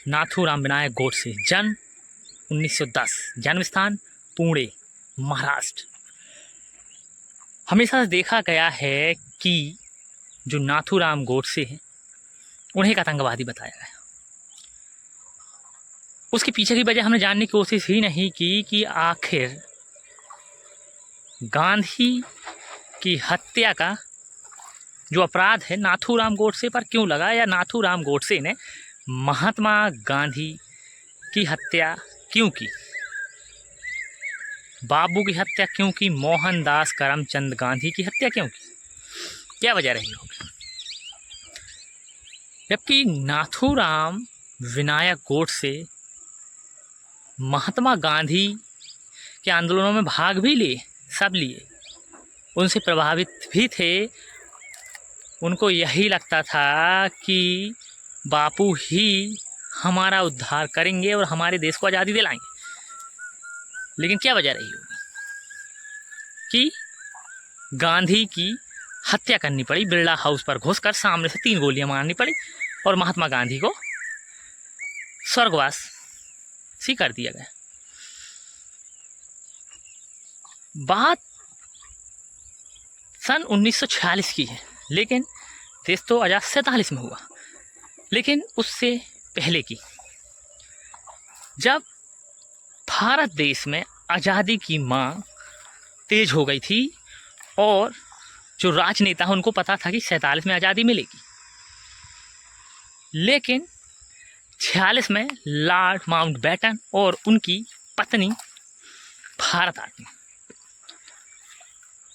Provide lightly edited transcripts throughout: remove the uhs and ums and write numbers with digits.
नाथूराम विनायक गोडसे, जन्म 1910, जन्म स्थान पुणे, महाराष्ट्र। हमेशा देखा गया है कि जो नाथूराम गोडसे हैं उन्हें एक आतंकवादी बताया गया। उसके पीछे की वजह हमने जानने की कोशिश ही नहीं की कि आखिर गांधी की हत्या का जो अपराध है नाथूराम गोडसे पर क्यों लगा, या नाथूराम गोडसे ने महात्मा गांधी की हत्या क्यों की, बाबू की हत्या क्यों की, मोहनदास करमचंद गांधी की हत्या क्यों की, क्या वजह रही होगी। जबकि नाथूराम विनायक गोडसे महात्मा गांधी के आंदोलनों में भाग भी लिए, सब लिए, उनसे प्रभावित भी थे। उनको यही लगता था कि बापू ही हमारा उद्धार करेंगे और हमारे देश को आज़ादी दिलाएंगे। लेकिन क्या वजह रही होगी कि गांधी की हत्या करनी पड़ी, बिरला हाउस पर घुसकर सामने से 3 गोलियां मारनी पड़ी और महात्मा गांधी को स्वर्गवास सी कर दिया गया। बात सन 1946 की है, लेकिन देश तो आज़ाद 47 में हुआ। लेकिन उससे पहले की, जब भारत देश में आज़ादी की मांग तेज हो गई थी और जो राजनेता हैं उनको पता था कि 47 में आज़ादी मिलेगी, लेकिन 46 में लॉर्ड माउंटबेटन और उनकी पत्नी भारत आ गई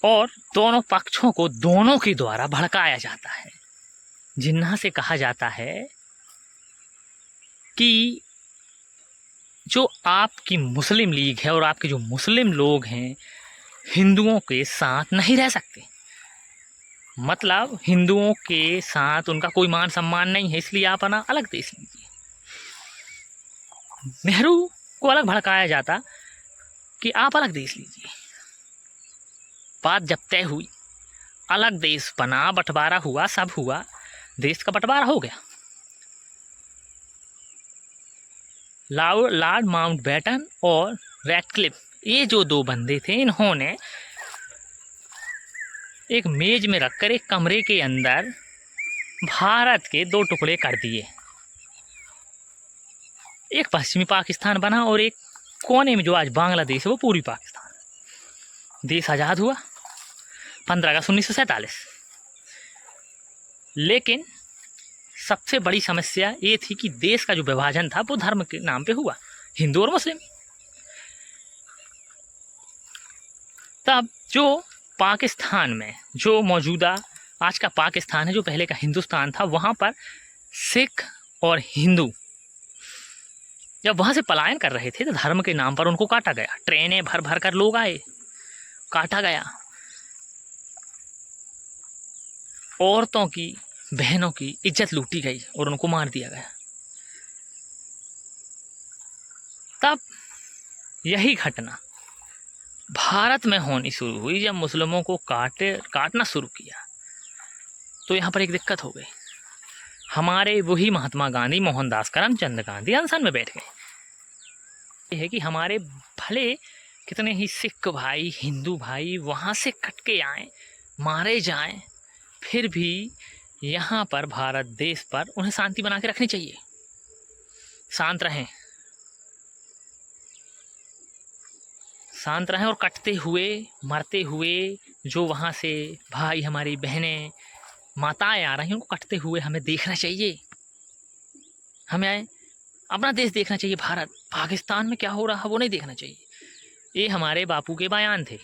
और दोनों पक्षों को दोनों के द्वारा भड़काया जाता है। जिन्ना से कहा जाता है कि जो आपकी मुस्लिम लीग है और आपके जो मुस्लिम लोग हैं हिंदुओं के साथ नहीं रह सकते, मतलब हिंदुओं के साथ उनका कोई मान सम्मान नहीं है, इसलिए आप अपना अलग देश लीजिए। नेहरू को अलग भड़काया जाता कि आप अलग देश लीजिए। बात जब तय हुई, अलग देश बना, बंटवारा हुआ, सब हुआ, देश का बंटवारा हो गया। लॉर्ड माउंटबेटन और रैडक्लिफ, ये जो 2 बंदे थे, इन्होंने एक मेज में रखकर एक कमरे के अंदर भारत के 2 टुकड़े कर दिए। एक पश्चिमी पाकिस्तान बना और एक कोने में जो आज बांग्लादेश है वो पूर्वी पाकिस्तान। देश आज़ाद हुआ 15 अगस्त 1947। लेकिन सबसे बड़ी समस्या ये थी कि देश का जो विभाजन था वो धर्म के नाम पे हुआ, हिंदू और मुस्लिम। तब जो पाकिस्तान में जो मौजूदा आज का पाकिस्तान है, जो पहले का हिंदुस्तान था, वहाँ पर सिख और हिंदू जब वहाँ से पलायन कर रहे थे तो धर्म के नाम पर उनको काटा गया। ट्रेनें भर भर कर लोग आए, काटा गया। औरतों की, बहनों की इज्जत लूटी गई और उनको मार दिया गया। तब यही घटना भारत में होनी शुरू हुई। जब मुस्लिमों को काटना शुरू किया तो यहाँ पर एक दिक्कत हो गई। हमारे वही महात्मा गांधी, मोहनदास करमचंद गांधी अनशन में बैठ गए। ये है कि हमारे भले कितने ही सिख भाई, हिंदू भाई वहाँ से कट के आए, मारे जाएं, फिर भी यहाँ पर भारत देश पर उन्हें शांति बना के रखनी चाहिए, शांत रहें, शांत रहें। और कटते हुए, मरते हुए जो वहाँ से भाई, हमारी बहनें, माताएं आ रही हैं, उनको कटते हुए हमें देखना चाहिए। हमें अपना देश देखना चाहिए। भारत, पाकिस्तान में क्या हो रहा है वो नहीं देखना चाहिए। ये हमारे बापू के बयान थे।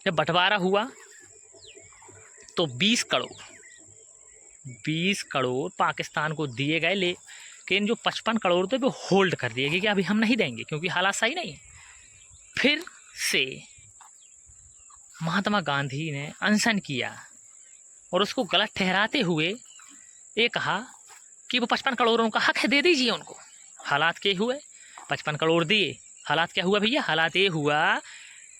जब बंटवारा हुआ तो 20 करोड़ पाकिस्तान को दिए गए, लेकिन जो 55 करोड़ थे वो होल्ड कर दिए गए कि अभी हम नहीं देंगे क्योंकि हालात सही नहीं है। फिर से महात्मा गांधी ने अनशन किया और उसको गलत ठहराते हुए ये कहा कि वो 55 करोड़ का हक है, दे दीजिए उनको। हालात क्या हुए? 55 करोड़ दिए। हालात क्या हुआ भैया? हालात ये हुआ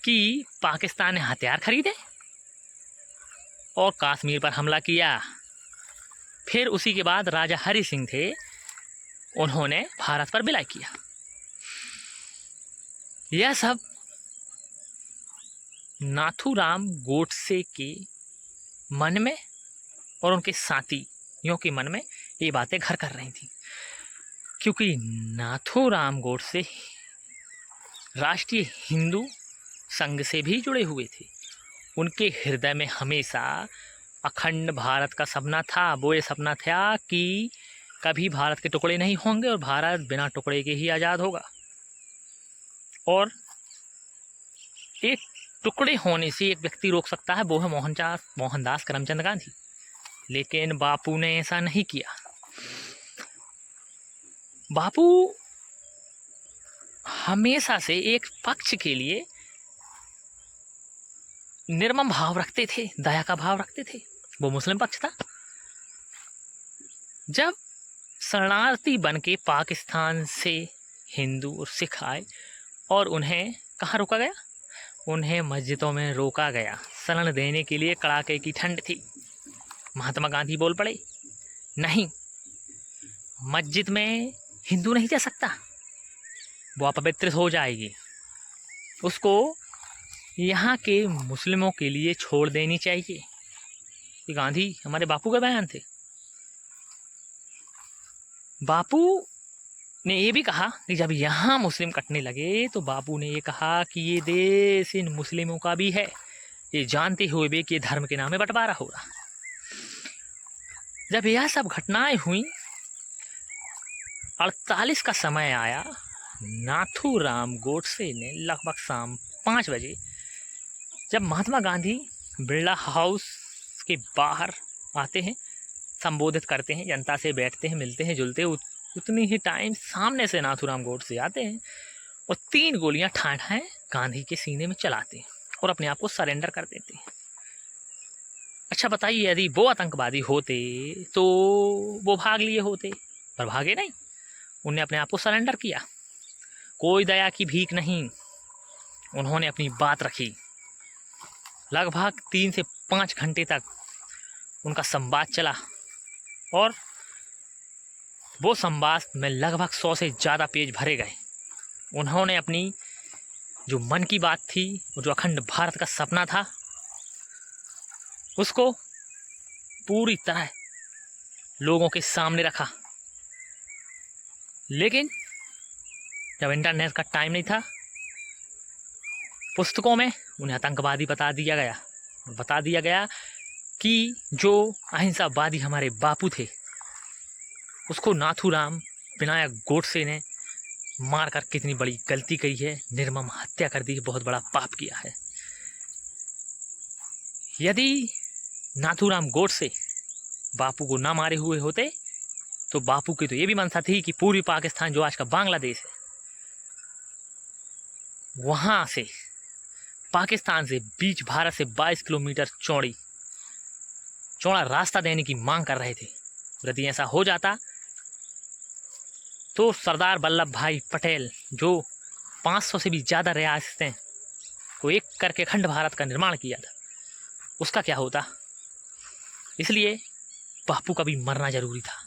कि पाकिस्तान ने हथियार खरीदे और कश्मीर पर हमला किया। फिर उसी के बाद राजा हरि सिंह थे, उन्होंने भारत पर विलय किया। यह सब नाथूराम गोडसे के मन में और उनके साथियों के मन में ये बातें घर कर रही थी, क्योंकि नाथूराम गोडसे राष्ट्रीय हिंदू संघ से भी जुड़े हुए थे। उनके हृदय में हमेशा अखंड भारत का सपना था। वो ये सपना था कि कभी भारत के टुकड़े नहीं होंगे और भारत बिना टुकड़े के ही आज़ाद होगा। और एक टुकड़े होने से एक व्यक्ति रोक सकता है, वो है मोहनदास करमचंद गांधी। लेकिन बापू ने ऐसा नहीं किया। बापू हमेशा से एक पक्ष के लिए निर्मम भाव रखते थे, दया का भाव रखते थे। वो मुस्लिम पक्ष था। जब शरणार्थी बन के पाकिस्तान से हिंदू और सिख आए और उन्हें कहाँ रोका गया? उन्हें मस्जिदों में रोका गया। शरण देने के लिए कड़ाके की ठंड थी। महात्मा गांधी बोल पड़े, नहीं, मस्जिद में हिंदू नहीं जा सकता, वो अपवित्र हो जाएगी, उसको यहाँ के मुस्लिमों के लिए छोड़ देनी चाहिए। ये गांधी हमारे बापू के बयान थे। बापू ने ये भी कहा कि जब यहाँ मुस्लिम कटने लगे तो बापू ने ये कहा कि ये देश इन मुस्लिमों का भी है, ये जानते हुए भी कि धर्म के नाम में बंटवारा हो रहा। जब यह सब घटनाएं हुई, 48 का समय आया, नाथूराम गोडसे ने लगभग शाम 5 बजे जब महात्मा गांधी बिरला हाउस के बाहर आते हैं, संबोधित करते हैं, जनता से बैठते हैं, मिलते हैं, जुलते हैं, उतनी ही टाइम सामने से नाथूराम गोडसे आते हैं और 3 गोलियां ठाठाएं गांधी के सीने में चलाते हैं और अपने आप को सरेंडर कर देते हैं। अच्छा बताइए, यदि वो आतंकवादी होते तो वो भाग लिए होते, पर भागे नहीं। उन्होंने अपने आप को सरेंडर किया। कोई दया की भीख नहीं, उन्होंने अपनी बात रखी। लगभग 3 से 5 घंटे तक उनका संवाद चला और वो संवाद में लगभग 100 से ज़्यादा पेज भरे गए। उन्होंने अपनी जो मन की बात थी, जो अखंड भारत का सपना था, उसको पूरी तरह लोगों के सामने रखा। लेकिन जब इंटरनेट का टाइम नहीं था, पुस्तकों में उन्हें आतंकवादी बता दिया गया और बता दिया गया कि जो अहिंसावादी हमारे बापू थे, उसको नाथूराम विनायक गोडसे ने मारकर कितनी बड़ी गलती की है, निर्मम हत्या कर दी, बहुत बड़ा पाप किया है। यदि नाथूराम गोडसे बापू को ना मारे हुए होते तो बापू की तो ये भी मंशा थी कि पूर्वी पाकिस्तान, जो आज का बांग्लादेश है, वहाँ से पाकिस्तान से बीच भारत से 22 किलोमीटर चौड़ा रास्ता देने की मांग कर रहे थे। यदि ऐसा हो जाता तो सरदार वल्लभ भाई पटेल, जो 500 से भी ज़्यादा रियासतें को एक करके अखंड भारत का निर्माण किया था, उसका क्या होता। इसलिए बापू का भी मरना जरूरी था।